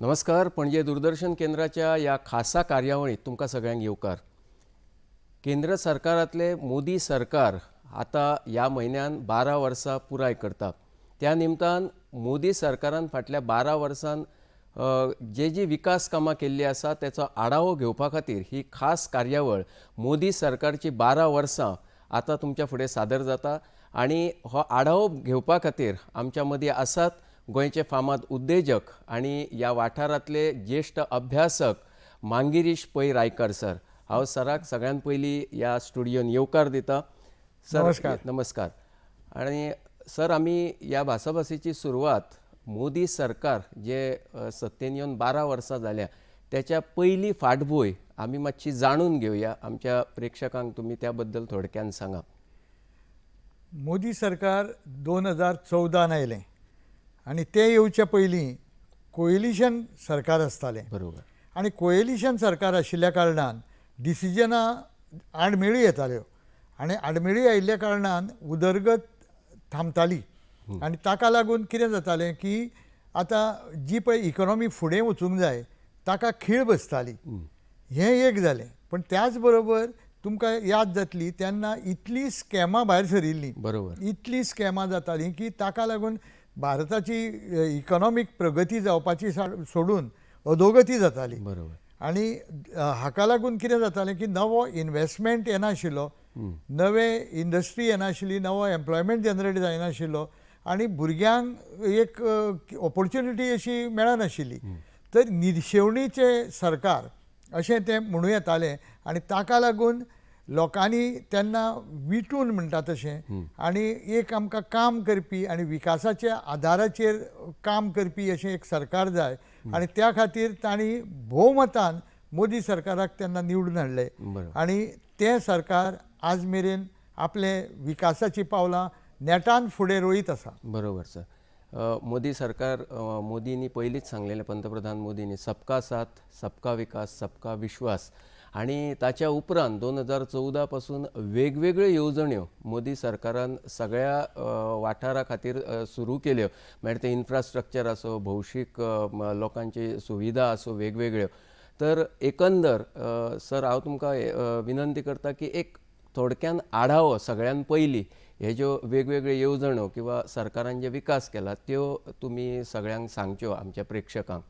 नमस्कार. पणजे दूरदर्शन केंद्राच्या या खासा कार्यावळीत तुमकां सगळ्यांक येवकार. केंद्र सरकारातले मोदी सरकार आता या म्हयन्यान 12 वर्सां पुराय करता. त्या निमतान मोदी सरकारान फाटल्या 12 वर्सां जी विकास कामां केल्ली आसा तेचो आढावो घेवपा खातीर ही खास कार्यावळ मोदी सरकारची 12 वर्सां आता तुमच्या फुडें सादर जाता. आनी हो आढावो घेवपा खातीर आमच्या मदीं आसात गोंयचे फामाद उद्देजक आणि या वाठारांतले ज्येष्ठ अभ्यासक मांगिरीश पै रायकर सर. हांव सराक सगळ्यात पयलीं या स्टुडियोन येवकार दिता. सर नमस्कार. नमस्कार. आणि सर आमी या भासाभासीची सुरवात मोदी सरकार जे सत्तेन येवन 12 वर्सां जाल्या त्याच्या पयली फाटभूंय आमी मातशी जाणून घेवया. आमच्या प्रेक्षकांक तुमी त्या बद्दल थोडक्यान सांगा. मोदी सरकार 2014 आयलें आनी ते येवच्या पयलीं कोएलिशन सरकार आसतालें. बरोबर. आनी कोएलिशन सरकार आशिल्ल्या कारणान डिसिजनां आडमेळी येताल्यो आनी आडमेळी आयिल्ल्या कारणान उदरगत थांबताली. आनी ताका लागून कितें जातालें की आतां जी पळय इकॉनॉमी फुडें वचूंक जाय ताका खीळ बसताली. हें एक जालें. पण त्याच बरोबर तुमकां याद जातली तेन्ना इतली स्कॅमां भायर सरिल्लीं. बरोबर. इतली स्कॅमां जातालीं की ताका लागून भारताची इकॉनॉमीक प्रगती जावपाची सोडून अधोगती जाताली. बरोबर. आनी हाका लागून कितें जातालें की नवो इन्वेस्टमेंट येनाशिल्लो, नवे इंडस्ट्री येनाशिल्ली, नवो एम्प्लॉयमेंट जनरेट जायनाशिल्लो आनी भुरग्यांक एक ऑपॉर्च्युनिटी अशी मेळनाशिल्ली. तर निर्शेवणीचें सरकार अशें तें म्हणूं येतालें आनी ताका लागून लोकांनी तेन्ना विटून म्हणटा तशें आनी एक आमकां काम करपी आनी विकासाच्या आदाराचेर काम करपी अशें एक सरकार जाय आनी त्या खातीर तांणी भोवमतान मोदी सरकाराक तेन्ना निवडून हाडलें. आनी तें सरकार आज मेरेन आपले विकासाची पावलां नेटान फुडें रोयत आसा. बरोबर सर. मोदी सरकार मोदींनी पयलींच सांगलेलें, पंतप्रधान मोदींनी सबका साथ सबका विकास सबका विश्वास. आणि ताच्या उपरांत 2014 पासून वेगवेगळ्यो येवजण्यो मोदी सरकारान सगळ्या वाठारा खातीर सुरू केल्यो. म्हणजे ते इन्फ्रास्ट्रक्चर आसो, भौशीक लोकांची सुविधा आसो वेगवेगळ्यो. तर एकंदर सर हांव तुमकां विनंती करता की एक थोडक्यान आढावो सगळ्यान पयलीं हे ज्यो वेगवेगळ्यो येवजण्यो किंवा सरकारान जे विकास केला त्यो तुमी सगळ्यांक सांगच्यो आमच्या प्रेक्षकांक.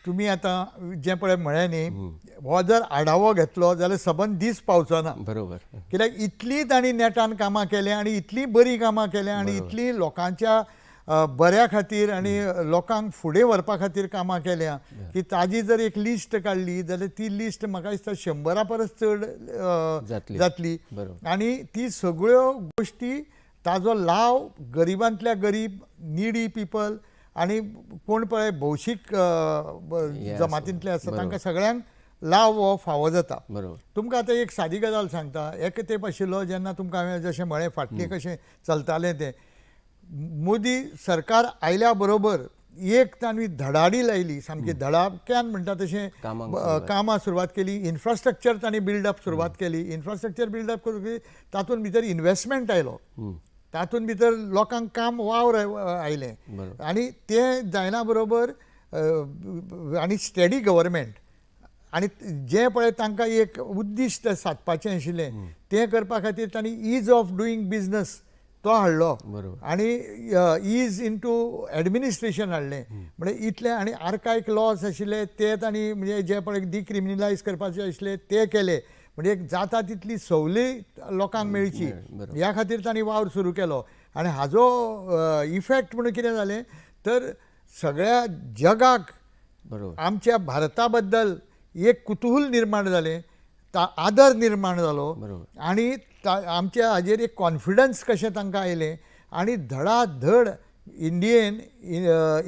तुमी आतां जें पळय म्हळें न्ही, हो जर आढावो घेतलो जाल्यार सबंद दीस पावचना. बरोबर. कित्याक इतली तांणी नेटान कामां केल्या आनी इतली बरी कामां केल्या आनी इतली लोकांच्या बऱ्या खातीर आनी लोकांक फुडें व्हरपा खातीर कामां केल्या की ताजी जर एक लिस्ट काडली जाल्यार ती लिस्ट म्हाका दिसता 100 परस चड जातली. आनी ती सगळ्यो गोश्टी ताजो लाव गरिबांतल्या गरीब नीडी पीपल आनी कोण पळय भौशीक जमातींतले आसता तांकां सगळ्यांक लाव हो फावो जाता. बरोबर. तुमकां आतां एक सादी गजाल सांगता. एक तेंप आशिल्लो जेन्ना तुमकां हांवें जशें म्हळें फाटलें कशें चलतालें तें, मोदी सरकार आयल्या बरोबर एक तांणी धडाडी लायली, सामकी धडाक्यान म्हणटा तशें कामां सुरवात केली. इन्फ्रास्ट्रक्चर तांणी बिल्डअप सुरवात केली. इन्फ्रास्ट्रक्चर बिल्डअप करून तातूंत भितर इन्वेस्टमेंट आयलो, तातूंत भितर लोकांक काम वावर आयलें आनी तें जायना बरोबर आनी स्टेडी गव्हर्मेंट आनी जें पळय तांकां एक उद्दिश्ट सादपाचें आशिल्लें तें करपा खातीर तांणी ईज ऑफ डुईंग बिजनस तो हाडलो आनी ईज इंटू एडमिनिस्ट्रेशन हाडलें. म्हणजे इतलें आनी आर्कायक लॉज आशिल्ले ते तांणी म्हणजे जे पळय डिक्रिमिनलायज करपाचे आशिल्ले ते केले. म्हणजे एक जाता तितली सवलत लोकांक मेळची ह्या खातीर तांणी वावर सुरू केलो. आनी हाजो इफेक्ट म्हणून कितें जालें तर सगळ्या जगाक आमच्या भारता बद्दल एक कुतूहल निर्माण जालें, आदर निर्माण जालो आनी आमच्या हाजेर एक कॉन्फिडन्स कशें तांकां आयलें आनी धडाधड इंडियेन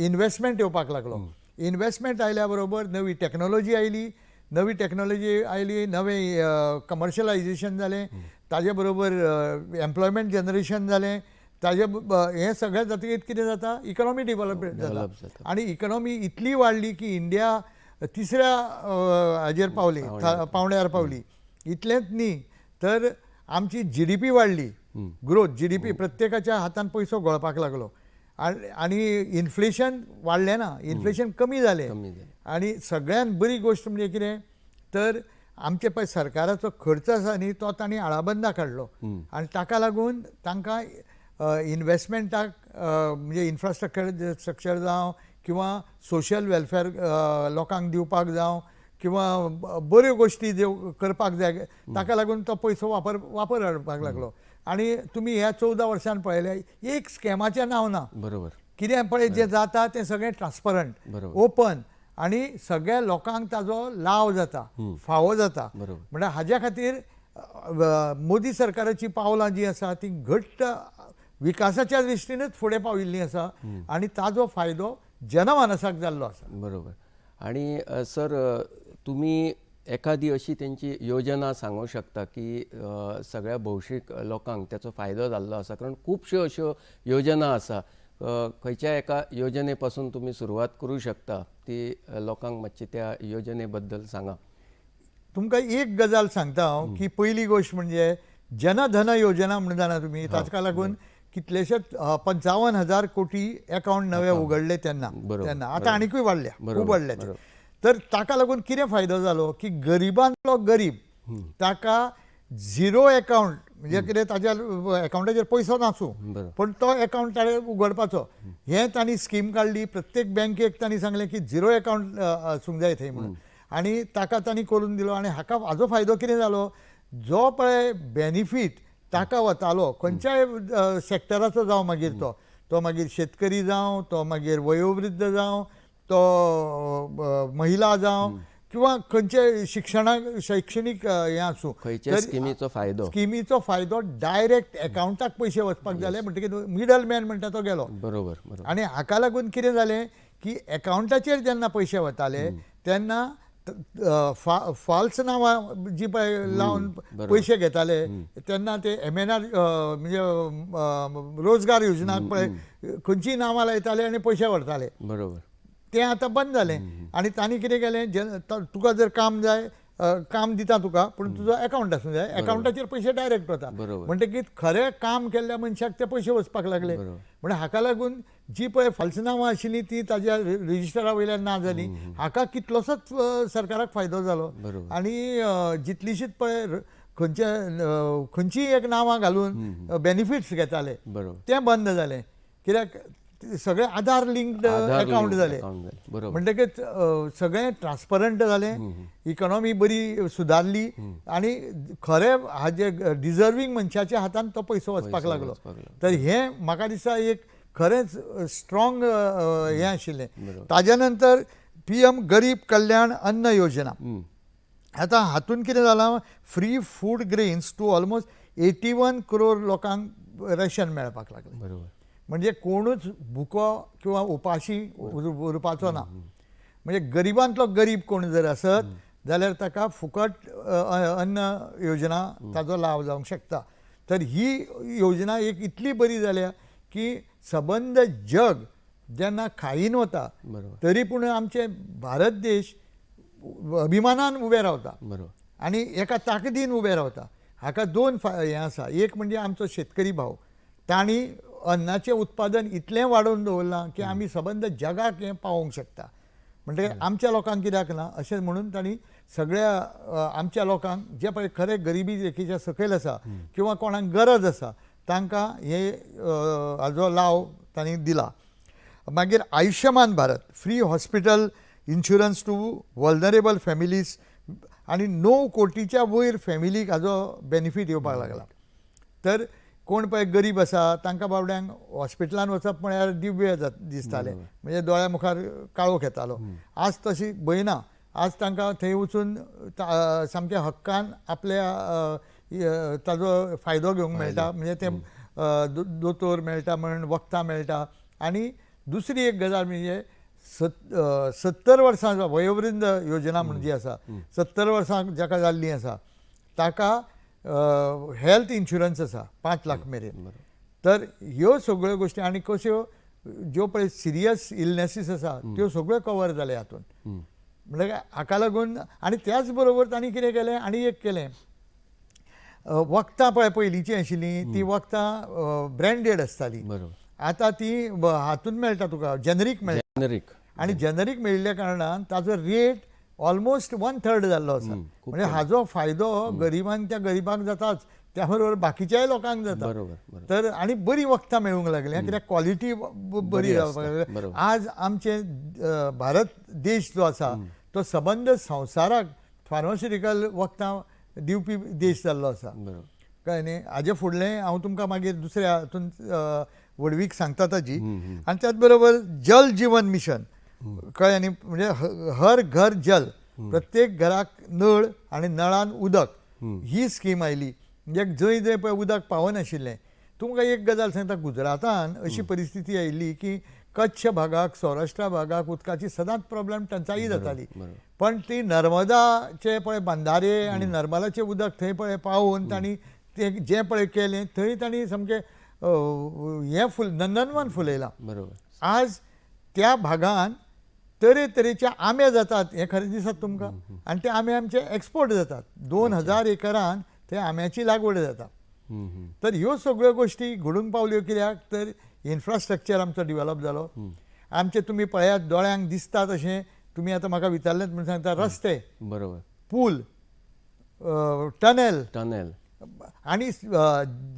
इन्वेस्टमेंट येवपाक लागलो. इन्वेस्टमेंट आयल्या बरोबर नवी टॅक्नॉलॉजी आयली, नवें कमर्शलायजेशन जालें, ताजे बरोबर एम्प्लॉयमेंट जनरेशन जालें, ताजे हें सगळें जातकीर कितें जाता इकॉनॉमी डेव्हलपमेंट जाता. आनी इकॉनॉमी इतली वाडली की इंडिया तिसऱ्या हाजेर पावली, पावंड्यार पावली. इतलेंच न्ही तर आमची GDP वाडली, ग्रोथ GDP प्रत्येकाच्या हातान पयसो गळपाक लागलो आणि इन्फ्लेशन वाडलें ना, इन्फ्लेशन कमी जालें. कमी जालें. आणि सगळ्यात बरी गोष्ट म्हणजे कितें तर आमचे पळय सरकाराचो खर्च आसा न्ही तो तांणी आळाबंदा काडलो आनी ताका लागून तांकां इन्वेस्टमेंटाक म्हणजे इन्फ्रास्ट्रक्चर जावं किंवा सोशल वेलफेअर लोकांक दिवपाक जावं किंवा बऱ्यो गोश्टी ज्यो करपाक जाय ताका लागून तो पयसो वापर हाडपाक लागलो. आनी तुमी ह्या 14 वर्सांन पळयलें एक स्कॅमाचें नांव ना. बरोबर. कितें पळय जें जाता तें सगळें ट्रान्सपरंट, बरोबर. ओपन आनी सगळ्या लोकांक ताजो लाव जाता, फावो जाता. बरोबर. म्हणजे हाज्या खातीर मोदी सरकाराची पावलां जी आसा ती घट्ट विकासाच्या दृश्टीनूच फुडें पाविल्लीं आसा आनी ताजो फायदो जनमानसाक जाल्लो आसा. बरोबर. आणि सर तुम्ही एखादी अशी त्यांची योजना सांगू शकता की सगळ्या भौशीक लोकांक त्याचो फायदो जाल्लो आसा, कारण खुबश्यो अश्यो योजना आसा. खंयच्या एका योजने पासून तुम्ही सुरवात करू शकता, ती लोकांक मातशी त्या योजने बद्दल सांगा. तुमकां एक गजाल सांगता हांव की पयली गोश्ट म्हणजे जनधन योजना म्हणून जाणा तुमी, ताका लागून कितलेशेच 55,000 कोटी अकाउंट नवे उगडले तेन्ना. आतां आनीकूय वाडल्या, खूब वाडल्या. तर ताका लागून कितें फायदो जालो की गरिबांतलो गरीब ताका झिरो अकाउंट म्हणजे कितें ताज्या अकाउंटाचेर पयसो नासूं पण तो अकाउंट ताणें उगडपाचो हें तांणी स्कीम काडली. प्रत्येक बँकेक तांणी सांगलें की झिरो अकाउंट आसूंक जाय थंय म्हणून आनी ताका तांणी करून दिलो. आनी हाजो फायदो कितें जालो, जो पळय बेनिफीट ताका वतालो खंयच्याय सॅक्टराचो जावं मागीर तो मागीर शेतकरी जावं, तो मागीर वयोवृद्ध जावं, तो महिला जावं किंवा खंयचे शैक्षणीक हें आसूं, खंयच्या स्किमीचो फायदो डायरेक्ट अकाउंटाक पयशे वचपाक जाले. म्हणटकीर मिडल मॅन म्हणटा तो गेलो. बरोबर. आनी हाका लागून कितें जालें की अकाउंटाचेर जेन्ना पयशे वताले तेन्ना फॉल्स नांवां जी पळय लावन पयशे घेताले तेन्ना ते MNR म्हणजे रोजगार योजनाक पळय खंयचीं नांवां लायताले आनी पयशे व्हरताले. बरोबर. तें आतां बंद जालें. आनी तांणी कितें केलें, तुका जर काम जाय काम दिता तुका पूण तुजो अकाउंट आसूं जाय, अकाउंटाचेर पयशे डायरेक्ट वता. म्हणटकीर खरें काम केल्ल्या मनशाक ते पयशे वचपाक लागले. म्हणजे हाका लागून जी पळय फाल्स नांवां आशिल्लीं ती ताज्या रेजिस्टरा वयल्यान ना जालीं. हाका कितलोसोच सरकाराक फायदो जालो. आनी जितलीशीच पळय खंयचीय एक नांवां घालून बेनिफिट्स घेताले तें बंद जालें. कित्याक सगळे आधार लिंक्ड अकाउंट जाले. म्हणटकीच सगळें ट्रान्सपरंट जालें, इकॉनॉमी बरी सुदारली आनी खरें हाजे डिजर्विंग मनशाच्या हातान तो पयसो वचपाक लागलो. तर हें म्हाका दिसता एक खरेंच स्ट्रॉंग हें आशिल्लें. ताज्या नंतर PM गरीब कल्याण अन्न योजना. आतां हातून कितें जालां, free food grains to almost 81 crore लोकांक रेशन मेळपाक लागलें. म्हणजे कोणूच भुको किंवा उपाशी उरपाचो ना. म्हणजे गरिबांतलो गरीब कोण जर आसत जाल्यार ताका फुकट अन्न योजना ताजो लाव जावंक शकता. तर ही योजना एक इतली बरी जाल्या की सबंद जग जेन्ना खाईन वता तरी पूण आमचे भारत देश अभिमानान उबे रावता आनी एका ताकदीन उबे रावता. हाका दोन हें आसा. एक म्हणजे आमचो शेतकरी भाव, तांणी अन्नाचें उत्पादन इतलें वाडोवन दवरलां की आमी सबंद जगाक हें पावोवंक शकता. म्हणजे आमच्या लोकांक कित्याक ना अशें म्हणून तांणी सगळ्या आमच्या लोकांक जे पळय खरें गरिबी रेखेच्या सकयल आसा किंवा कोणाक गरज आसा तांकां हे हाजो लाव तांणी दिला. मागीर Ayushman Bharat, free hospital insurance to vulnerable families आनी 9 कोटीच्या वयर फॅमिलीक हाजो बेनिफीट येवपाक लागला. तर कोण पळय गरीब आसा तांकां बावड्यांक हॉस्पिटलान वचप म्हळ्यार दिव्य दिसतालें. म्हणजे दोळ्या मुखार काळोख येतालो. आज तशी भंय ना. आज तांकां थंय वचून सामक्या हक्कान आपल्या ताजो फायदो घेवंक मेळटा. म्हणजे ते दोतोर मेळटा म्हण वखदां मेळटा. आनी दुसरी एक गजाल म्हणजे 70 वर्सां वयोवृद्ध योजना म्हणून जी आसा, 70 वर्सां जाका जाल्लीं आसा ताका हेल्थ इन्शुरन्स आसा 5 लाख मेरेन. तर ह्यो सगळ्यो गोश्टी आनी कश्यो ज्यो पळय सिरियस इलनेसीस आसा त्यो सगळ्यो कवर जाले हातून. म्हणजे हाका लागून आनी त्याच बरोबर तांणी कितें केलें आनी एक केलें, वखदां पळय पयलींची आशिल्लीं ती वखदां ब्रँडेड आसतालीं आतां ती हातून मेळटा तुका जेनरीक मेळटा जेनरिक आणि जेनरीक मेळिल्ल्या कारणान ताजो रेट ऑलमोस्ट 1/3 जाल्लो आसा. म्हणजे हाजो फायदो गरिबांक त्या गरिबांक जाताच, त्या बरोबर बाकीच्याय लोकांक जाता. बरोबर बरोबर तर आणि बरी वखदां मेळूंक लागल्या, कित्याक क्वॉलिटी बरी जावपाक लागली. बरोबर. आज आमचे भारत देश जो आसा तो सबंद संवसाराक फार्मास्युटिकल वखदां दिवपी देश जाल्लो आसा. बरोबर कळ्ळें न्ही. हाजे फुडलें हांव तुमकां मागीर दुसऱ्या हातून वडवीक सांगता ताजी. आनी त्याच बरोबर जल जीवन मिशन, कळ्ळें न्ही. म्हणजे हर घर जल, प्रत्येक घराक नळ आनी नळान उदक, ही स्कीम आयली. म्हणजे जंय जंय पळय उदक पावनाशिल्लें. तुमकां एक गजाल सांगता, गुजरातान अशी परिस्थिती आयिल्ली की कच्छ भागाक, सौराष्ट्रा भागाक उदकाची सदांच प्रॉब्लेम टंचाई जाताली. पण ती नर्मदाचे पळय बंधारे आनी नर्मदाचें उदक थंय पळय पावोवन तांणी तें जें पळय केलें थंय तांणी सामकें हें नंदनवन फुलयलां. बरोबर आज त्या भागान तरेतरेचे आंबे जातात, हें खरें दिसता तुमकां. आनी ते आंबे आमचे एक्सपोर्ट जातात. 2000 एकरान थंय आंब्याची लागवड जाता. तर ह्यो सगळ्यो गोश्टी घडूंक पावल्यो कित्याक तर इन्फ्रास्ट्रक्चर आमचो डिवेलप जालो. आमचे तुमी पळयात दोळ्यांक दिसता तशें, तुमी आतां म्हाका विचारलें म्हणून सांगता, रस्ते, बरोबर पूल, टनेल टनेल आनी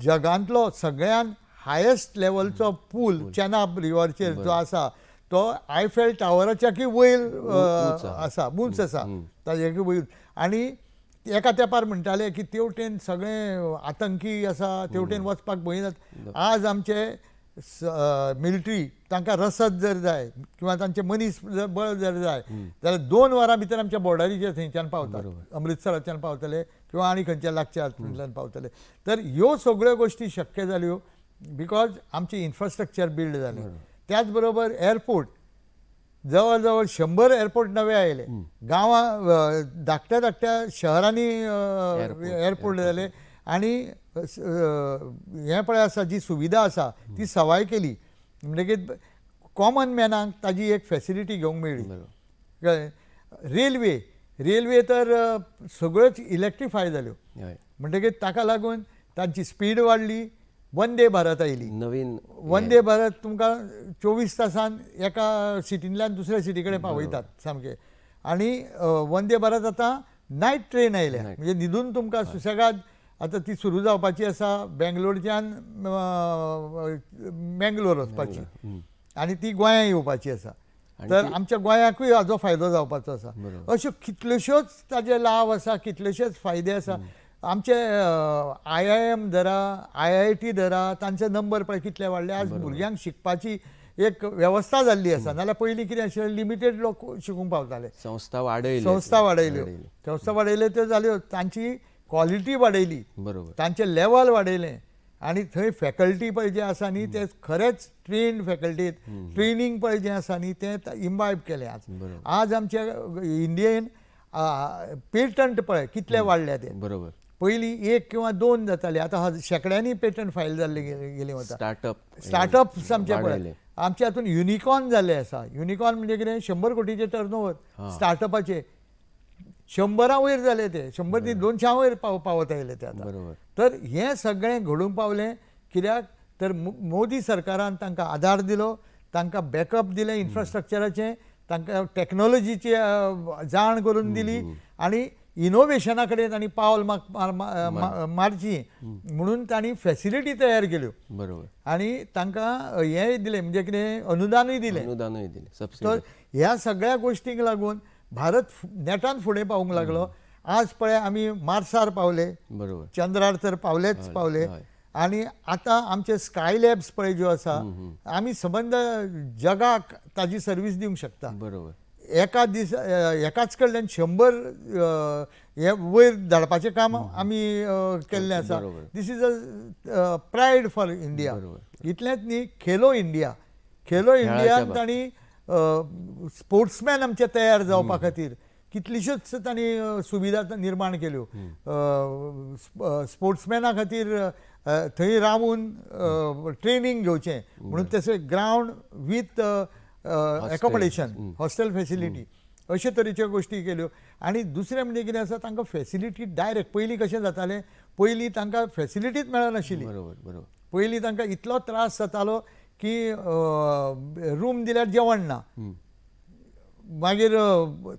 जगांतलो सगळ्यान हायेस्ट लेवलचो पूल चेनाब रिवरचेर जो आसा तो आयफेल टावराच्याकय वयर आसा, उंच आसा ताजेकय वयर. आनी एका तेंपार म्हणटाले की तेवटेन सगळे आतंकी आसा, तेवटेन वचपाक भंय जाता. आज आमचे मिलिटरी तांकां रसद जर जाय किंवा तांचे मनीस बळ जर जाय जाल्यार 2 वरां भितर आमच्या बॉर्डरीचेर थंयच्यान पावतात. अमृतसराच्यान पावतले किंवा आनी खंयच्या लागच्या हातूंतल्यान पावतले. तर ह्यो सगळ्यो गोश्टी शक्य जाल्यो बिकॉज आमचे इन्फ्रास्ट्रक्चर बिल्ड जालें. त्याच बरोबर एअरपोर्ट, जवळ जवळ 100 एअरपोर्ट नवे आयले. गांवां धाकट्या धाकट्या शहरांनी एअरपोर्ट जाले. आनी हें पळय आसा, जी सुविधा आसा ती सवाय केली. म्हणटकीर कॉमन मॅनाक ताजी एक फॅसिलिटी घेवंक मेळ्ळी. रेल्वे तर सगळ्योच इलेक्ट्रिफाय जाल्यो. म्हणटकीर ताका लागून तांची स्पीड वाडली. वंदे भारत आयली. नवीन वंदे भारत तुमकां 24 तासान एका सिटींतल्यान दुसऱ्या सिटी कडेन पावयतात सामकें. आनी वंदे भारत आतां नायट ट्रेन आयल्या. म्हणजे न्हिदून तुमकां सुसेगाद आतां ती सुरू जावपाची आसा. बेंगलोरच्यान मेंगलोर वचपाची आनी ती गोंयां येवपाची आसा. तर आमच्या गोंयाकूय हाजो फायदो जावपाचो आसा. अश्यो कितल्योश्योच ताजे लाव आसा, कितलेशेच फायदे आसा. आमचे IIM धरा, IIT धरा, तांचे नंबर पळय कितले वाडले. आज भुरग्यांक शिकपाची एक वेवस्था जाल्ली आसा. नाल्यार पयलीं कितें आशिल्लें, लिमिटेड लोक शिकूंक पावताले. संस्था वाडयल्यो. संस्था वाडयल्यो त्यो जाल्यो. तांची क्वॉलिटी वाडयली, बरोबर तांचें लेवल वाडयलें. आनी थंय फॅकल्टी पळय जे आसा न्ही ते खरेंच ट्रेन्ड फॅकल्टी, ट्रेनींग पळय जें आसा न्ही तें इम्बायब केलें. आज आमच्या इंडियेन पेटंट पळय कितले वाडले ते. बरोबर पयलीं 1 किंवा 2 जाताले, आतां शेकड्यांनी पेटंट फायल जाल्ले गेले वता. स्टार्टअप्स आमचे पळय आमचे हातून युनिकॉर्न जाल्ले आसा. युनिकॉर्न म्हणजे कितें, 100 कोटीचे टर्नओवर स्टार्टअपाचे 100 वयर जाले ते. 100 न्ही 200 वयर पावत आयले ते आतां. तर हें सगळें घडूंक पावलें कित्याक तर मोदी सरकारान तांकां आदार दिलो, तांकां बॅकअप दिलें इन्फ्रास्ट्रक्चराचें, तांकां टॅक्नॉलॉजीची जाण करून दिली. आनी इनोव्हेशना कडेन तांणी पावल मारची म्हणून तांणी फॅसिलिटी तयार केल्यो. बरोबर आनी तांकां हें दिलें, म्हणजे कितें अनुदानूय दिलें. तर ह्या सगळ्या गोश्टींक लागून भारत नेटान फुडें पावूंक लागलो. आज पळय आमी मार्सार पावले, बरोबर चंद्रार तर पावले. आनी आतां आमचे स्काय लॅब्स पळय ज्यो आसा, आमी सबंद जगाक ताजी सर्वीस दिवंक शकता. बरोबर एकाच कडल्यान 100 हे वयर धाडपाचें काम आमी केल्लें आसा. This is a pride for India. इतलेंच न्ही, खेलो इंडियान तांणी स्पोर्ट्समॅन आमचे तयार जावपा खातीर कितल्योश्योच तांणी सुविधा निर्माण केल्यो. स्पोर्ट्समॅना खातीर थंय रावून ट्रेनींग घेवचें म्हणून तशें ground with accommodation, hostel facility, अशे तरेच्यो गोश्टी केल्यो. आनी दुसरें म्हणजे कितें आसा, तांकां फॅसिलिटी डायरेक्ट. पयलीं कशें जातालें, पयलीं तांकां फॅसिलिटीच मेळनाशिल्ली. पयलीं तांकां इतलो त्रास जातालो की रूम दिल्यार जेवण ना, मागीर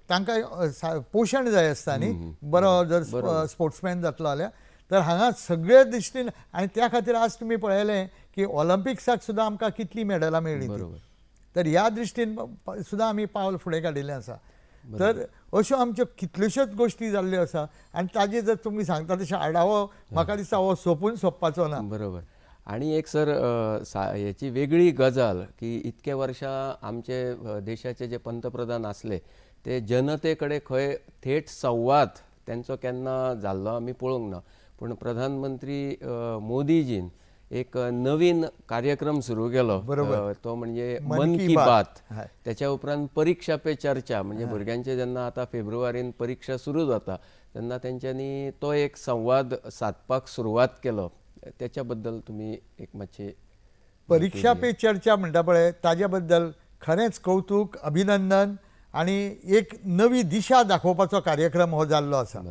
तांकां पोशण जाय आसता न्ही, बरो जर स्पोर्ट्समॅन जातलो जाल्यार, तर हांगा सगळे दृश्टीन, आनी त्या खातीर आज तुमी पळयलें की ऑलिंपिक्साक सुद्दां आमकां कितलीं मेडलां मेळ्ळीं ती. तर ह्या दृश्टीन सुद्दां आमी पावल फुडें काडिल्लें आसा. तर अश्यो आमच्यो कितल्योश्योच गोश्टी जाल्ल्यो आसा, आनी ताजे जर तुमी सांगता तशें आढावो म्हाका दिसता हो सोंपून सोंपपाचो ना. बरोबर. आणि एक सर याची वेगळी गजाल की इतके वर्षा आमचे देशाचे जे पंतप्रधान असले ते जनतेकडे खंय थेट संवाद त्यांचो केन्ना जाल्लो आमी पळोवंक ना. पूण प्रधानमंत्री मोदीजीन एक नवीन कार्यक्रम सुरू केलो, तो म्हणजे मन की बात. त्याच्या उपरांत परीक्षा पे चर्चा, म्हणजे भुरग्यांचे जेन्ना आता फेब्रुवारीन परीक्षा सुरू जाता तेन्ना तेंच्यांनी तो एक संवाद सादपाक सुरवात केलो. त्याच्याबद्दल तुम्ही एक मातशे. परीक्षा पे चर्चा म्हणटा पळय ताज्या बद्दल खरेंच कौतुक, अभिनंदन, आनी एक नवी दिशा दाखोवपाचो कार्यक्रम हो जाल्लो आसा.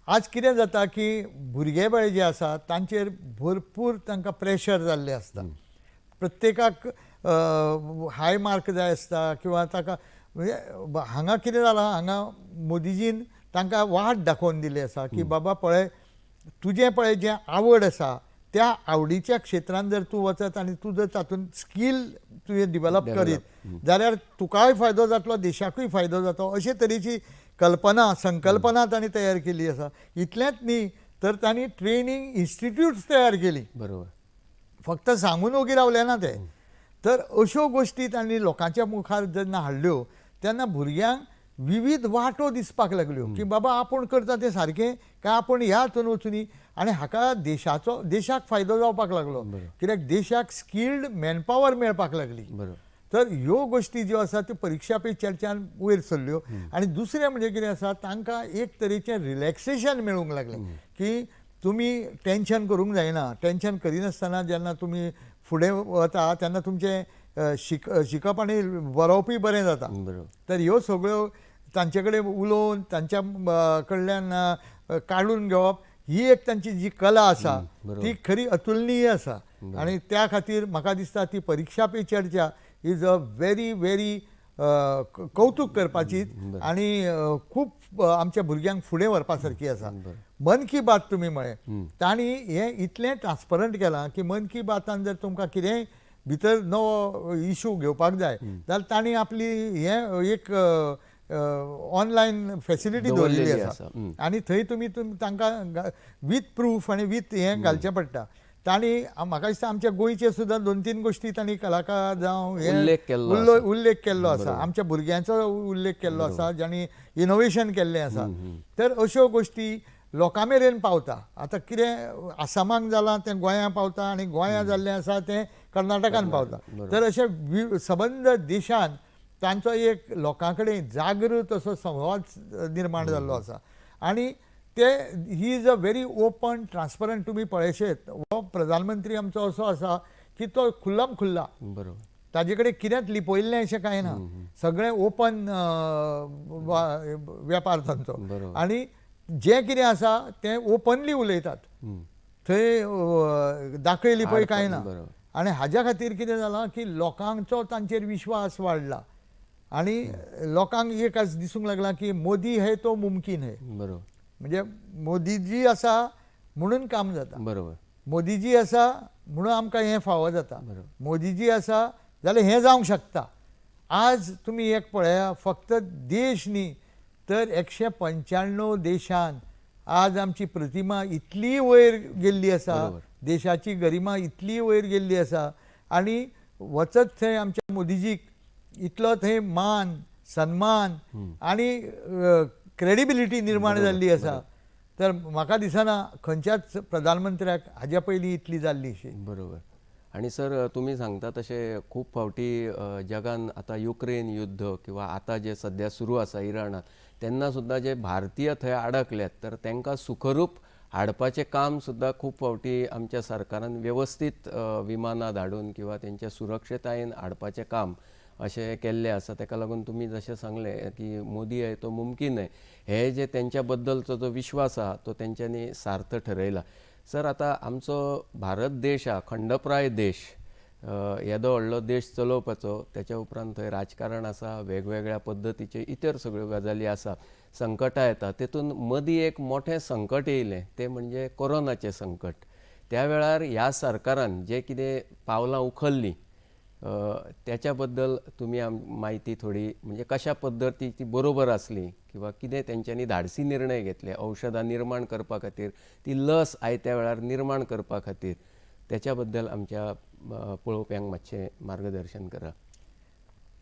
आज कितें जाता की भुरगे बळे जे आसा तांचेर भरपूर तांकां प्रेशर जाल्लें आसता. प्रत्येकाक हाय मार्क जाय आसता किंवा ताका, म्हणजे हांगा कितें जालां, हांगा मोदीजीन तांकां वाट दाखोवन दिली आसा की बाबा पळय, तुजें पळय जें आवड आसा त्या आवडीच्या क्षेत्रांत जर तूं वचत आनी तूं जर तातूंत स्कील तुवें डिवेलप करीत जाल्यार तुकाय फायदो जातलो, देशाकूय फायदो जातलो. अशे तरेची संकल्पना तांणी तयार केली आसा. इतलेंच न्ही तर तांणी ट्रेनींग इन्स्टिट्यूट्स तयार केली. बरोबर. फक्त सांगून ओगी रावले ना ते. तर अश्यो गोश्टी तांणी लोकांच्या मुखार जेन्ना हाडल्यो तेन्ना भुरग्यांक विविध वाटो दिसपाक लागल्यो की बाबा आपूण करता तें सारकें काय आपूण ह्या हातून वचुनी, आनी हाका देशाक फायदो जावपाक लागलो, कित्याक देशाक स्किल्ड मॅनपावर मेळपाक लागली. तर ह्यो गोश्टी ज्यो आसा त्यो परीक्षा पे चर्चान वयर सरल्यो. आनी दुसरें म्हणजे कितें आसा, तांकां एक तरेचें रिलॅक्सेशन मेळूंक लागलें की तुमी टेन्शन करूंक जायना. टेन्शन करिनासतना जेन्ना तुमी फुडें वता तेन्ना तुमचें शिकप आनी बरोवपूय बरें जाता. तर ह्यो सगळ्यो तांचे कडेन उलोवन तांच्या कडल्यान काडून घेवप, ही एक तांची जी कला आसा ती खरी अतुलनीय आसा. आनी त्या खातीर म्हाका दिसता ती परीक्षा पे चर्चा इज अ व्हेरी व्हेरी कौतुक करपाची आनी खूब आमच्या भुरग्यांक फुडें व्हरपा सारकी आसा. मन की बात तुमी म्हळें, तांणी हें इतलें ट्रान्सपरंट केलां की मन की बातान जर तुमकां कितेंय भितर नवो इशू घेवपाक जाय जाल्यार तांणी आपली हें एक ऑनलायन फॅसिलिटी दवरलेली आसा. आनी थंय तुमी तांकां वीथ प्रूफ आनी वीथ हें घालचें पडटा. तांणी म्हाका दिसता आमच्या गोंयचे सुद्दां 2-3 गोश्टी तांणी कलाकार जावं उल्लेख केल्लो आसा. आमच्या भुरग्यांचो उल्लेख केल्लो आसा जांणी इनोव्हेशन केल्लें आसा. तर अश्यो गोश्टी लोकां मेरेन पावता. आतां कितें आसामाक जालां तें गोंयां पावता आनी गोंयां जाल्लें आसा तें कर्नाटकान पावता. तर अशें सबंद देशान तांचो एक लोकां कडेन जागृत असो संवाद निर्माण जाल्लो आसा. आनी ते he is a very open transparent. तुमी पळयशेत हो प्रधानमंत्री आमचो असो आसा की तो खुल्लम खुल्ला, ताजे कडेन कितेंच लिपयल्लें अशें कांय ना. सगळें ओपन वेपार तांचो. आनी जें कितें आसा तें ओपनली उलयतात, थंय दाखय लिपय कांय ना. आनी हाज्या खातीर कितें जालां की लोकांचो तांचेर विश्वास वाडला आनी लोकांक एक आज दिसूंक लागला की मोदी है तो मुमकीन है. म्हणजे मोदीजी आसा म्हणून काम जाता. मोदीजी आसा म्हणून आमकां हें फावो जाता. मोदीजी आसा जाल्यार हें जावंक शकता. आज तुमी एक पळया, फक्त देश न्ही तर 195 देशान आज आमची प्रतिमा इतली वयर गेल्ली आसा, देशाची गरिमा इतली वयर गेल्ली आसा. आनी वचत थंय आमच्या मोदीजीक इतलो थंय मान सन्मान आनी क्रेडिबिलिटी निर्माण जाल्ली आसा. तर म्हाका दिसना खंयच्याच प्रधानमंत्र्याक हाज्या पयलीं इतली जाल्ली अशी. बरोबर. आणि सर तुम्ही सांगता तशें खूब फावटी जगान आता युक्रेन युद्ध किंवा आता जे सध्या सुरू आसा इराणात तेन्ना सुद्धा जे भारतीय थंय अडकल्यात तर तांकां सुखरूप हाडपाचें काम सुद्धा खूब फावटी आमच्या सरकारान व्यवस्थित विमानां धाडून किंवा तेंच्या सुरक्षतायेन हाडपाचें काम अशें केल्लें आसा. ताका लागून तुमी जशें सांगलें की मोदी आहे तो मुमकीन आहे, हे जे तेंच्या बद्दलचो जो विश्वास आहा तो तेंच्यांनी सार्थ ठरयला. सर आता आमचो भारत देश हा खंडप्राय देश, येदो व्हडलो देश चलोवपाचो त्याच्या उपरांत थंय राजकारण आसा वेगवेगळ्या पद्दतीचे इतर सगळ्यो गजाली आसा संकटां येता तेतून मदीं एक मोठें संकट येयलें तें म्हणजे कोरोनाचें संकट त्या वेळार ह्या सरकारान जें कितें पावलां उखल्लीं त्याच्या बद्दल तुमी म्हायती थोडी म्हणजे कशा पद्दती ती बरोबर आसली किंवा कितें तेंच्यांनी धाडसी निर्णय घेतले औषधां निर्माण करपा खातीर ती लस आयत्या वेळार निर्माण करपा खातीर त्याच्या बद्दल आमच्या पळोवप्यांक मातशें मार्गदर्शन करा.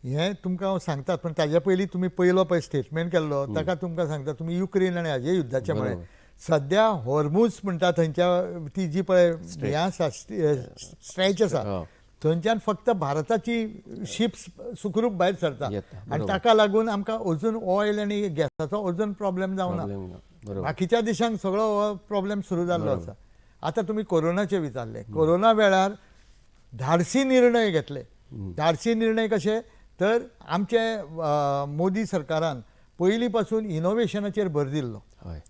हें तुमकां हांव सांगतात पण ताज्या पयलीं तुमी पयलो पळय स्टेटमेंट केल्लो ताका तुमकां सांगता तुमी युक्रेन आनी हाजे युद्धाचे म्हळें सद्या हॉर्मुझ म्हणटा थंयच्या ती जी पळय हें आसा स्ट्रेच आसा थंयच्यान फक्त भारताची शिप्स सुखरूप भायर सरता आनी ताका लागून आमकां अजून ऑयल आनी गॅसाचो अजून प्रॉब्लेम जावना. बाकीच्या देशांक सगळो हो प्रॉब्लेम सुरू जाल्लो आसा. आतां तुमी कोरोनाचें विचारलें कोरोना वेळार धाडसी निर्णय घेतले. धाडसी निर्णय कशे तर आमचे मोदी सरकारान पयलीं पासून इनोव्हेशनाचेर भर दिल्लो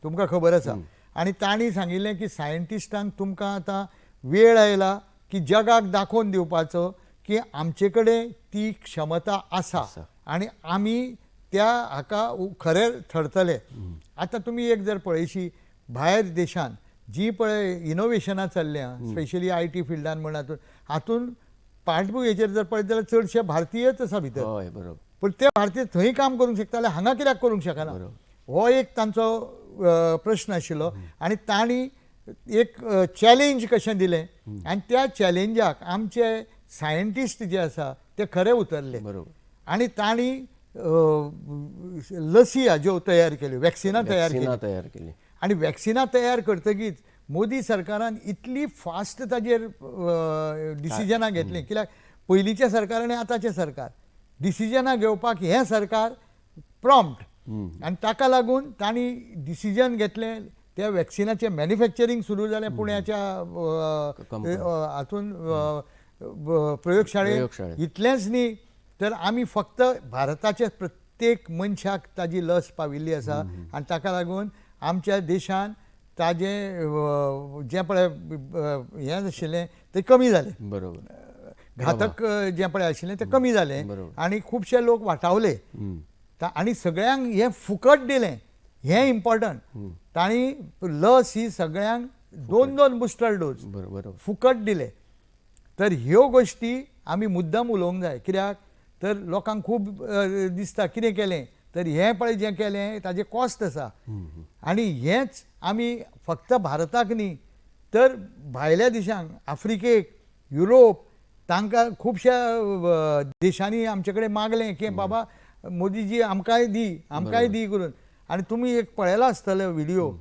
तुमकां खबर आसा आनी तांणी सांगिल्लें की सायंटिस्टांक तुमकां आतां वेळ आयला की जगाक दाखोवन दिवपाचो की आमचे कडेन ती क्षमता आसा आनी आमी त्या हाका खरे ठरतले. आतां तुमी एक जर पळयशी भायर देशांत जी पळय इनोव्हेशनां चल्ल्या स्पेशली IT फिल्डान म्हण हातून पाठबुकेचेर जर पळयत जाल्यार चडशे भारतीयच आसा भितर. बरोबर. पण ते भारतीय थंय काम करूंक शकता जाल्यार हांगा कित्याक करूंक शकना हो एक तांचो प्रश्न आशिल्लो आनी तांणी एक चॅलेंज कशें दिलें आनी त्या चॅलेंजाक आमचे सायंटिस्ट जे आसा ते खरे उतरले आनी तांणी लसी हाज्यो तयार केल्यो वॅक्सिनां तयार केली आनी वॅक्सिनां तयार करतकीच मोदी सरकारान इतली फास्ट ताजेर डिसिजनां घेतलीं कित्याक पयलींच्या सरकार आनी आतांचें सरकार डिसिजनां घेवपाक हें सरकार प्रॉम्प्ट आनी ताका लागून तांणी डिसिजन घेतलें त्या वॅक्सिनाचें मॅन्युफॅक्चरींग सुरू जालें पुण्याच्या हातून प्रयोगशाळेंत. इतलेंच न्ही तर आमी फक्त भारताचे प्रत्येक मनशाक ताजी लस पाविल्ली आसा आनी ताका लागून आमच्या देशान ताजें जें पळय हें आशिल्लें तें कमी जालें घातक जें पळय आशिल्लें तें कमी जालें आनी खुबशे लोक वाटावले आनी सगळ्यांक हें फुकट दिलें हें इम्पॉर्टंट. तांणी लस ही सगळ्यांक 2 बुस्टर डोस फुकट दिले. तर ह्यो गोश्टी आमी मुद्दाम उलोवंक जाय कित्याक तर लोकांक खूब दिसता कितें केलें तर हें पळय जें केलें ताजें कॉस्ट आसा आनी हेंच आमी फक्त भारताक न्ही तर भायल्या देशांक आफ्रिकेक युरोप तांकां खुबश्या देशांनी आमचे कडेन मागलें की बाबा मोदीजी आमकांय दी करून. आनी तुमी एक पळयलो आसतलो व्हिडियो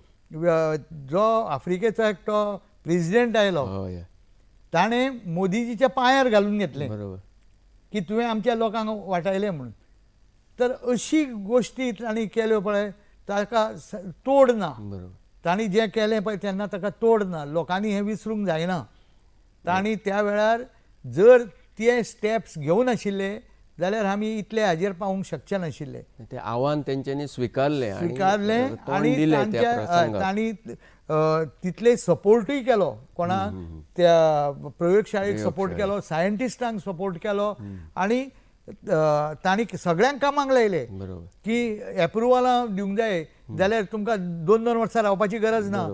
जो आफ्रिकेचो एकटो प्रेजिडेंट आयलो ताणें मोदीजीच्या पांयार घालून घेतलें की तुवें आमच्या लोकांक वाटायलें म्हणून. तर अशी गोश्टी तांणी केल्यो पळय ताका तोड ना. तांणी जें केलें पळय तेन्ना ताका तोड ना. लोकांनी हें विसरूंक जायना. तांणी त्या वेळार जर ते स्टेप्स घेवून आशिल्ले जाल्यार आमी इतले हाजेर पावूंक शकचे नाशिल्ले. ते आव्हान तेंच्यांनी स्विकारलें आनी तांणी तितले सपोर्टूय केलो कोणाक त्या प्रयोगशाळेक सपोर्ट केलो सायंटिस्टांक सपोर्ट केलो आनी तांणी सगळ्यांक कामाक लायले की एप्रुवलां दिवंक जाय जाल्यार तुमकां 2 वर्सां रावपाची गरज ना.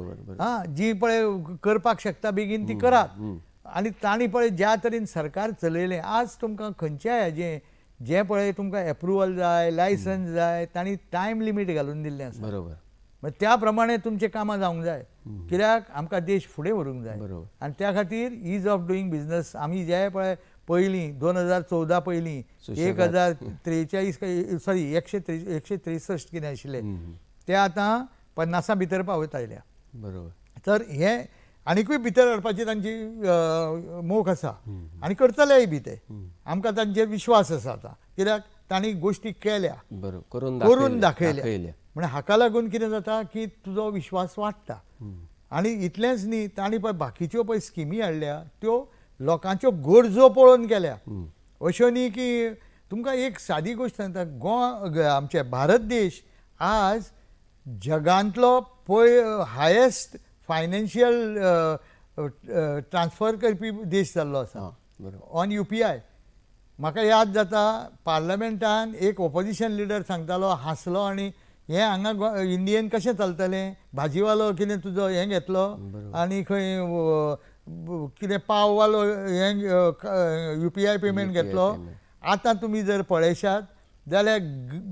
जी पळय करपाक शकता बेगीन ती करात. आनी तांणी पळय ज्या तरेन सरकार चलयलें आज तुमकां खंयच्याय हाजें जें पळय तुमकां एप्रुवल जाय लायसन्स जाय तांणी टायम लिमीट घालून दिल्लें आसा. त्या प्रमाणे तुमचें कामां जावंक जाय कित्याक आमकां देश फुडें व्हरूंक जाय आनी त्या खातीर ईज ऑफ डुईंग बिजनस आमी जे पळय पयलीं 2014 पयलीं 163 कितें आशिल्लें ते आतां 50 भितर पावत आयल्या. तर हें आनीकूय भितर हाडपाची तांची मोख आसा आनी करतलेय बी ते. आमकां तांचेर विश्वास आसा आतां कित्याक तांणी गोश्टी केल्या करून दाखयल्या म्हणजे हाका लागून कितें जाता की तुजो विश्वास वाडटा. आनी इतलेंच न्ही तांणी पळय बाकीच्यो पळय स्किमी हाडल्या त्यो लोकांच्यो गरजो पळोवन केल्या. अश्यो न्ही की तुमकां एक सादी गोश्ट सांगता आमचे भारत देश आज जगांतलो पळय हायेस्ट फायनान्शियल ट्रान्सफर करपी देश जाल्लो आसा. बरोबर. On UPI. म्हाका याद जाता पार्लमेंटान एक ऑपोजिशन लिडर सांगतालो, हांसलो आनी हें हांगा इंडियेन कशें चलतलें, भाजीवालो कितें तुजो हें घेतलो आनी खंय कितें पाववालो हें UPI पेमेंट घेतलो. आतां तुमी जर पळयशात जाल्यार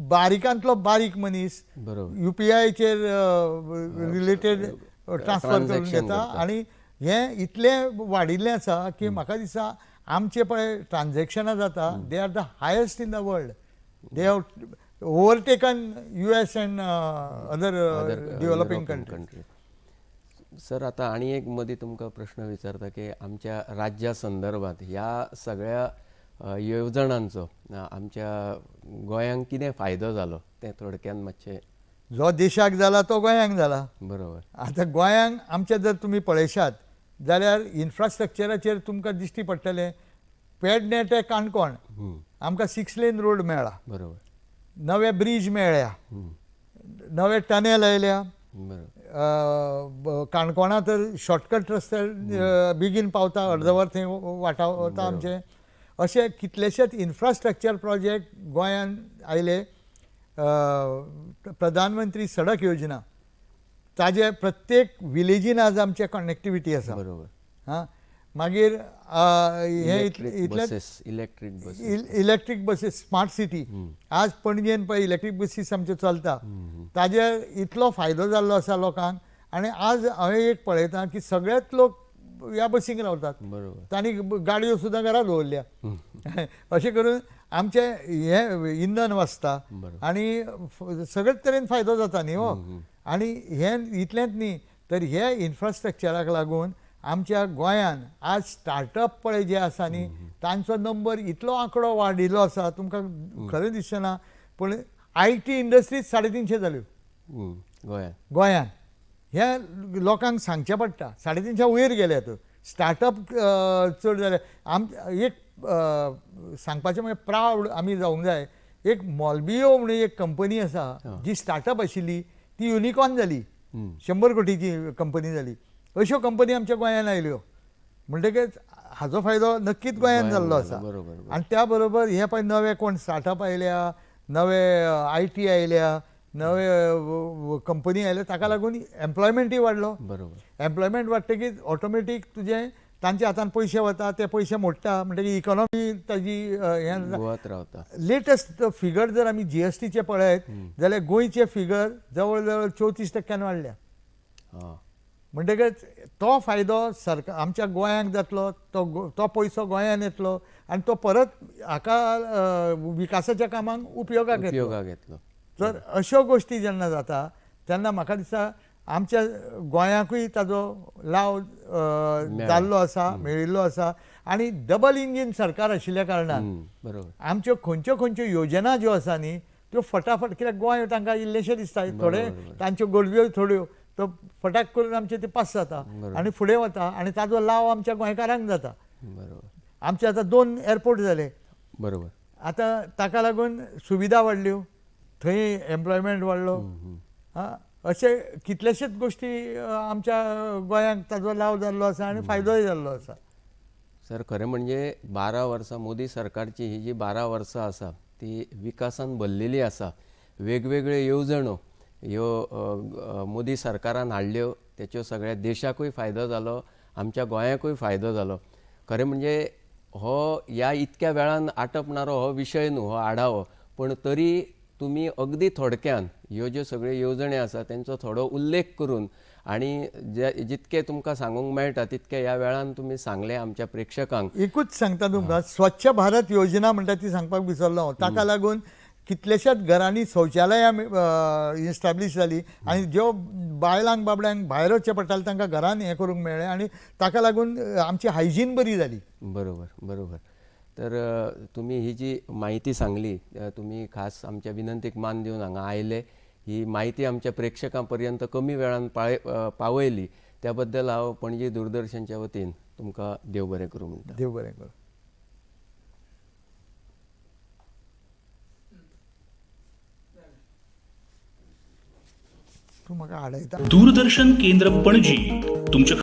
बारीकांतलो बारीक मनीस बरोबर. UPIचेर रिलेटेड ट्रान्सफर करून transaction घेता करता. आनी हें इतलें वाडिल्लें आसा की म्हाका दिसता आमचे पळय ट्रान्झॅक्शनां जाता, they are the highest in the world. They have overtaken US and other developing country. Sir आता आणि एक मदीं तुमकां प्रश्न विचारता की आमच्या राज्या संदर्भात ह्या सगळ्या येवजणांचो आमच्या गोंयांक कितें फायदो जालो तें थोडक्यान मातशें. जो देशाक जाला तो गोंयांक जाला. बरोबर. आतां गोंयांक आमच्या जर तुमी पळयशात जाल्यार इन्फ्रास्ट्रक्चराचेर तुमकां दिश्टी पडटलें. पेडणे ते काणकोण आमकां 6 लेन रोड मेळ्ळा, बरोबर. नवे ब्रिज मेळ्ळ्या, नवे टनेल आयल्या. बरोबर. काणकोणा तर शॉर्टकट रस्ते बेगीन पावता, अर्दवर थंय वाटा वता आमचे. अशे कितलेशेच इन्फ्रास्ट्रक्चर प्रोजेक्ट गोंयांत आयले. प्रधानमंत्री सडक योजना ताजे प्रत्येक विलेजीन आज आमचे कनेक्टिविटी आसा. बरोबर. हां, मागीर हे इलेक्ट्रीक बसीस स्मार्ट सिटी. आज पणजेन पळय इलेक्ट्रीक बसीस आमच्यो चलता. ताजे इतलो फायदो जाल्लो आसा लोकांक. आनी आज हांवें एक पळयता की सगळेच लोक ह्या बसीक रावतात. बरोबर. तांणी गाडयो सुद्दां घरा दवरल्या. अशें करून आमचें हें इंधन वाचता आनी सगळेच तरेन फायदो जाता न्ही हो. आनी हें इतलेंच न्ही तर हे इन्फ्रास्ट्रक्चराक लागून आमच्या गोंयांत आज स्टार्टअप पळय जे आसा न्ही तांचो नंबर इतलो आंकडो वाडिल्लो आसा तुमकां खरें दिसना. पूण IT इंडस्ट्रीज 350 जाल्यो गोंयांत. हे लोकांक सांगचें पडटा. 350 वयर गेल्यात. स्टार्टअप चड जाले. एक सांगपाचें म्हणजे प्रावड आमी जावंक जाय. एक मॉलबियो म्हणून एक कंपनी आसा जी स्टार्टअप आशिल्ली ती युनिकॉर्न जाली, 100 कोटीची कंपनी जाली. अश्यो कंपनी आमच्या गोंयांत आयल्यो म्हणटकीच हाजो फायदो नक्कीच गोंयांत जाल्लो आसा. आनी त्या बरोबर हे पळय नवे कोण स्टार्टअप आयल्या, नवे IT आयल्या, नवे कंपनी आयल्या, ताका लागून एम्प्लॉयमेंटूय वाडलो. बरोबर. एम्प्लॉयमेंट वाडटकीच ऑटोमॅटीक तुजें तांच्या हातान पयशे वता, ते पयशे मोडटा म्हणटकीर इकॉनॉमी ताजी हें रावता. लेटस्ट फिगर जर आमी GSTचे पळयत जाल्यार गोंयचे फिगर जवळ जवळ 34% वाडल्या. म्हणटकच तो फायदो सरकार आमच्या गोंयांक जातलो. तो पयसो गोंयांत येतलो आनी तो परत हाका विकासाच्या कामांक उपयोगाक घेतलो. तर अश्यो गोश्टी जेन्ना जाता तेन्ना म्हाका दिसता आमच्या गोंयाकूय ताजो लाव जाल्लो आसा, मेळिल्लो आसा. आनी डबल इंजीन सरकार आशिल्ल्या कारणान बरोबर आमच्यो खंयच्यो खंयच्यो योजना ज्यो आसा न्ही त्यो फटाफट, कित्याक गोंय तांकां इल्लेशें दिसता, थोडे तांच्यो गरजो थोड्यो तो फटाक करून आमचे ते पास जाता आनी फुडें वता आनी ताजो लाव आमच्या गोंयकारांक जाता. बरोबर. आमचे आतां 2 एअरपोर्ट जाले. बरोबर. आतां ताका लागून सुविधा वाडल्यो, थंय एम्प्लॉयमेंट वाडलो. अशे कितलेशेच गोश्टी आमच्या गोंयांक ताजो लाव जाल्लो आसा आनी फायदोय जाल्लो आसा. सर खरें म्हणजे 12 वर्सां मोदी सरकारची ही जी 12 वर्सां आसा ती विकासान भरलेली आसा. वेगवेगळ्यो येवजण्यो ह्यो मोदी सरकारान हाडल्यो, त्याच्यो सगळ्या देशाकूय फायदो जालो, आमच्या गोंयाकूय फायदो जालो. खरें म्हणजे हो ह्या इतक्या वेळान आटपणारो हो विशय न्हू हो आढावो, पण तरी तुमी अगदी थोडक्यान ह्यो ज्यो सगळ्यो येवजणी आसा तेंचो थोडो उल्लेख करून आनी जितके तुमकां सांगूंक मेळटा तितके ह्या वेळान तुमी सांगले आमच्या प्रेक्षकांक. एकूच सांगता तुमकां, स्वच्छ भारत योजना म्हणटा ती सांगपाक विसरलो हांव. ताका लागून कितलेशेच घरांनी शौचालयां इस्टॅब्लीश जाली आनी ज्यो बायलांक बाबड्यांक भायर वचचें पडटालें तांकां घरान हें करूंक मेळ्ळें आनी ताका लागून आमची हायजीन बरी जाली. बरोबर बरोबर. तर तुम्ही ही जी माहिती सांगली, तुम्ही खास आमच्या विनंतीक मान दिवन हांगा आयले, ही माहिती आमच्या प्रेक्षकांपर्यंत कमी वेळान पावयली त्या बद्दल हांव पणजी दूरदर्शनच्या वतीन तुमकां देव बरें करूं म्हणटा. देव बरें करूं. तूं म्हाका आडयता. दूरदर्शन केंद्र पणजी तुमचे